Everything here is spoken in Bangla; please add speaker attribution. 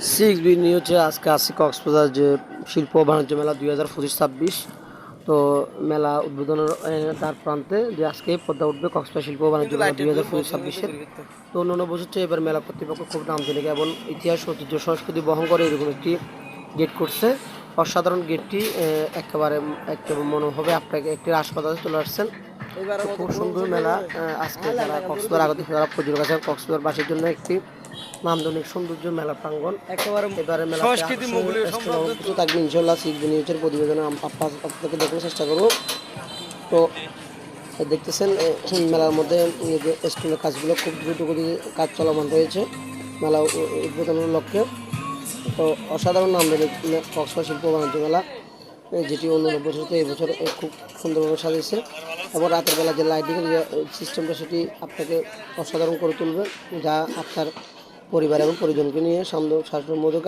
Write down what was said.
Speaker 1: 6B নিয়ে হচ্ছে আজকে আসছি কক্সবাজার যে শিল্প ও বাণিজ্য মেলা 2025-26। তো মেলা উদ্বোধনের তার প্রান্তে যে আজকে পদ্মা উঠবে কক্সবাজার শিল্প ও বাণিজ্য মেলা 2025-26-এর। তো অন্যান্য বছর চেয়ে এবার মেলা কর্তৃপক্ষ খুব নান্দনিক এবং ইতিহাস ঐতিহ্য সংস্কৃতি বহন করে এরকম একটি গেট করছে। অসাধারণ গেটটি একেবারে মনে হবে আপনাকে একটি হাসপাতালে চলে আসছেন। তো খুব সুন্দর মেলা। আজকে যারা কক্সবাজার আগত যারা পর্যটক আছেন কক্সবাজার বাসীর জন্য একটি নান্দনিক সৌন্দর্য মেলা প্রাঙ্গণ। এবারে মেলাতে কিছু থাকবে ইনশাল্লাহ। 6B নিউজের প্রতিবেদনে আপনাকে দেখানোর চেষ্টা করবো। তো দেখতেছেন মেলার মধ্যে স্কুলের কাজগুলো খুব দ্রুত গতিতে কাজ চলমান রয়েছে মেলা উদ্বোধনের লক্ষ্যে। তো অসাধারণ নান্দনিক কক্সবাজার শিল্প বাণিজ্য মেলা, যেটি অন্য বছর তো এবছর খুব সুন্দরভাবে সাজিয়েছে এবং রাতের বেলা যে লাইটিংয়ের যে সিস্টেমটা সেটি আপনাকে অসাধারণ করে তুলবে, যা আপনার পরিবার এবং পরিজনকে নিয়ে শান্ত শাসনের মধ্যে